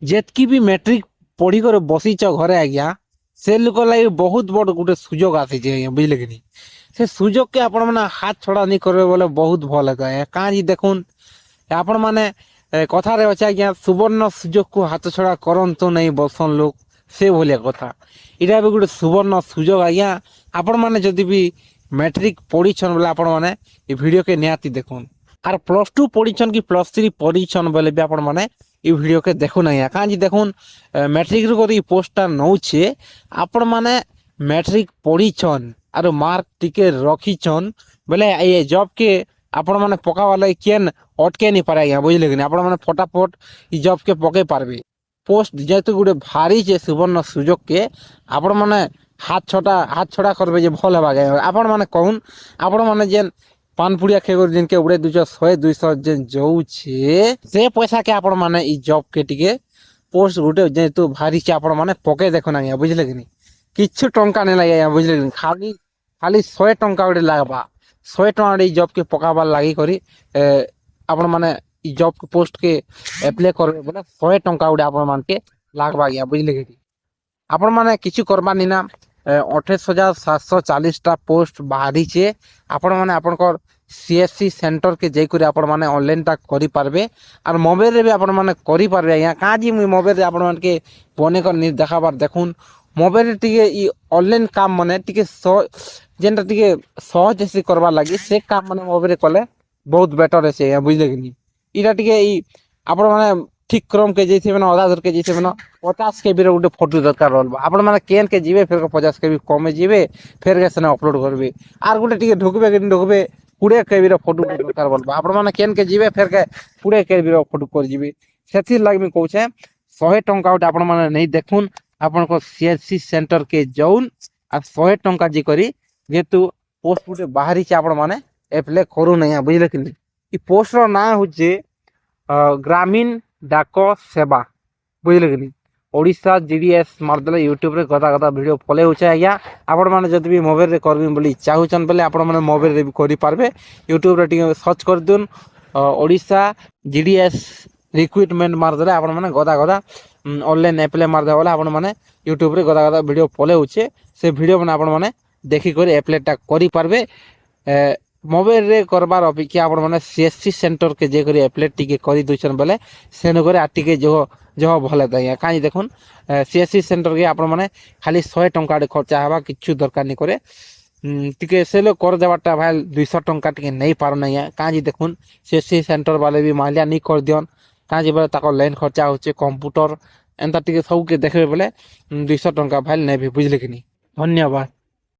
ଯେତ୍କି ବି ମେଟ୍ରିକ ପଢିକରି ବସିଛ ଘରେ ଆଜ୍ଞା, ସେ ଲୋକ ଲାଗି ବହୁତ ବଡ ଗୋଟେ ସୁଯୋଗ ଆସିଛି ଆଜ୍ଞା, ବୁଝିଲେ କି ନି। ସେ ସୁଯୋଗ କେ ଆପଣ ମାନେ ହାତ ଛଡା ନି କରିବେ ବୋଲେ ବହୁତ ଭଲ ହେତା ଆଜ୍ଞା। କାଁ ଦେଖୁନ୍ ଆପଣ ମାନେ କଥାରେ ଅଛି ଆଜ୍ଞା, ସୁବର୍ଣ୍ଣ ସୁଯୋଗକୁ ହାତ ଛଡା କରନ୍ତୁ ନାହିଁ ବସନ୍ ଲୋକ, ସେ ଭଳିଆ କଥା। ଏଇଟା ବି ଗୋଟେ ସୁବର୍ଣ୍ଣ ସୁଯୋଗ ଆଜ୍ଞା। ଆପଣ ମାନେ ଯଦି ବି ମେଟ୍ରିକ ପଢିଛନ୍ ବୋଲେ ଆପଣ ମାନେ ଏ ଭିଡିଓ କେ ନିହାତି ଦେଖୁନ୍। ଆର୍ ପ୍ଲସ ଟୁ ପଢିଛନ୍ କି ପ୍ଲସ ଥ୍ରୀ ପଢିଛନ୍ ବୋଲେ ବି ଆପଣ ମାନେ এই ভিডিও কে দেখুন আজ্ঞা। কাঁচি দেখুন ম্যাট্রিক রু করি পোস্টটা নৌছে, আপন মানে ম্যাট্রিক পড়িছন আর মার্ক টিকে রখিছন বেলে এই জব কে আপন মানে পকাবার লাগি কেন অটকে নি পারে আজ্ঞা, বুঝলে কি আপন মানে ফটাফট এই জব কে পকাই পারবে। পোস্ট যেহেতু গোটে ভারি যে সুবর্ণ সুযোগ কে আপন মানে হাত ছড়া করবে যে ভাল হবা আজ্ঞা। আপন মানে কহুন আপন মানে যেন পান পুড়িয়া খেয়ে দিনকে উড়ে 200 যেন যাଉଛେ ସେ ପଇସା କେ ଆପଣ ମାନେ ଇ ଜବ୍ କେ ଟିକେ ପୋଷ୍ଟ ଗୋଟେ ଯେହେତୁ ବାହାରିଛି ଆପଣ ମାନେ ପକେଇ ଦେଖୁନ ଆଜ୍ଞା, ବୁଝିଲେ କି ନି। କିଛି ଟଙ୍କା ନାଇଁ ଲାଗେ ଆଜ୍ଞା, ବୁଝିଲେ କି ଖାଲି ଖାଲି 100 ଟଙ୍କା ଗୋଟେ ଲାଗବା। 100 ଟଙ୍କା ଏଇ ଜବ୍ କେ ପକାବାର ଲାଗି କରି ଆପଣ ମାନେ ଇ ଜବ୍ ପୋଷ୍ଟ କେ ଆପ୍ଲାଏ କରିବେ ବୋଲେ 100 ଟଙ୍କା ଗୋଟେ ଆପଣ ମାନକେ ଲାଗବା ଆଜ୍ଞା, ବୁଝିଲେ କି। ଆପଣ ମାନେ କିଛି କରବାର ନି ନା। 28,740ଟା ପୋଷ୍ଟ ବାହାରିଛେ। ଆପଣ ମାନେ ଆପଣଙ୍କର ସିଏସସି ସେଣ୍ଟର କେ ଯାଇକରି ଆପଣ ମାନେ ଅନଲାଇନଟା କରିପାରିବେ। আর মোবাইলରେ ବି ଆପଣ ମାନେ କରିପାରିବେ ଆଜ୍ଞା। କାଁ ମୁଇଁ ମୋବାଇଲରେ ଆପଣ ମାନକେ ବନେଇକରି ଦେখাবার ଦେଖୁନ୍। ମୋବାଇଲରେ ଟିକେ ଇ ଅନଲାଇନ କାମ ମାନେ ଟିକେ ଯେନ୍ଟା ଟିକେ ସହଜ ହେସି କରବାର ଲାଗି ସେ କାମ ମାନେ ମୋବାଇଲରେ କଲେ ବହୁତ ବେଟର ହେସି ଆଜ୍ଞା, ବୁଝିଲେ କି ନି। ଇଟା ଟିକେ ଇ ଆପଣ ମାନେ ଠିକ କ୍ରମ କେ ଯାଇଥିବେ ନା ଅଧା ଦୂର କେ ଯାଇଥିବେ ନା 50 KB ର ଗୋଟେ ଫଟୋ ଦରକାର ରହିବ। ଆପଣ ମାନେ କେନ୍ କେ ଯିବେ ଫେର 50 KB କମେ ଯିବେ ଫେର କେ ସେନେ ଅପଲୋଡ କରିବେ। আর ଗୋଟେ ଟିକେ ঢুকবে କି ঢুকবে 20 KB ର ଫଟୋ ଦରକାର ବୋଲବା। ଆପଣ ମାନେ କେନ୍ କେ ଯିବେ ଫେର କେ 20 KB ର ଫଟୋ କରିଯିବେ। ସେଥିର୍ ଲାଗି ମୁଇଁ କହୁଛେ 100 ଟଙ୍କା ଗୋଟେ ଆପଣ ମାନେ ନେଇ ଦେଖୁନ୍। ଆପଣଙ୍କ ସିଏସସି ସେଣ୍ଟର କେ ଯାଉନ୍ আর 100 ଟଙ୍କା କରି ଯେହେତୁ ପୋଷ୍ଟ ଗୋଟେ ବାହାରିଛି ଆପଣ ମାନେ ଆପ୍ଲାଏ କରୁନ୍ ଆଜ୍ଞା, ବୁଝିଲେ କି। ଇ ପୋଷ୍ଟର ନାଁ ହଉଛି ଗ୍ରାମୀଣ ଡାକ ସେବା, ବୁଝିଲେ କି। ଓଡ଼ିଶା ଜିଡିଏସ୍ ମାରିଦେଲେ ୟୁଟ୍ୟୁବରେ ଗଦା ଗଦା ଭିଡ଼ିଓ ପଳେଇ ହଉଛେ ଆଜ୍ଞା। ଆପଣମାନେ ଯଦି ବି ମୋବାଇଲରେ କରିବେ ବୋଲି ଚାହୁଁଛନ୍ ବୋଲେ ଆପଣମାନେ ମୋବାଇଲରେ ବି କରିପାରିବେ। ୟୁଟ୍ୟୁବରେ ଟିକେ ସର୍ଚ୍ଚ କରିଦିଅନ୍ ଓଡ଼ିଶା ଜିଡିଏସ୍ ରିକ୍ରୁଟମେଣ୍ଟ ମାରିଦେଲେ ଆପଣ ମାନେ ଗଦା ଗଦା ଅନଲାଇନ୍ ଆପ୍ଲାଏ ମାରିଦେବା ବେଲେ ଆପଣ ମାନେ ୟୁଟ୍ୟୁବରେ ଗଦା ଗଦା ଭିଡ଼ିଓ ପଳେଇ ହଉଛେ। ସେ ଭିଡ଼ିଓ ମାନେ ଆପଣ ମାନେ ଦେଖିକରି ଆପ୍ଲାଏଟା କରିପାରିବେ। ମୋବାଇଲରେ କରବାର ଅପେକ୍ଷା ଆପଣ ମାନେ ସିଏସସି ସେଣ୍ଟର କେ ଯାଇକରି ଆପ୍ଲାଏ ଟିକେ କରିଦଉଛନ୍ ବୋଲେ ସେନକରି আর ଟିକେ ଯହ ଭଲ ହେତା ଆଜ୍ଞା। କାହିଁ ଦେଖୁନ୍ ସିଏସସି ସେଣ୍ଟର କେ ଆପଣ ମାନେ ଖାଲି 100 ଟଙ୍କା ଖର୍ଚ୍ଚା ହେବା, କିଛି ଦରକାର ନାଇଁ করে। ଟିକେ ସେ ଲୋକ କରିଦେବାରଟା ଭାଇ 200 ଟଙ୍କା ଟିକେ ନେଇ ପାରୁନ ଆଜ୍ଞା। କାଁଜି ଦେଖୁନ୍ ସିଏସସି ସେଣ୍ଟର ବାଲେ ବି ମାଲିଆ ନି କରିଦିଅନ୍। କାଁଜି ବୋଲେ ତାଙ୍କର ଲାଇନ ଖର୍ଚ୍ଚା ହଉଛି କମ୍ପ୍ୟୁଟର ଏନ୍ତା ଟିକେ ସବୁକେ ଦେଖବେ ବୋଲେ 200 ଟଙ୍କା ଭାଇ ନେବି, ବୁଝିଲେ କି ନି। ଧନ୍ୟବାଦ।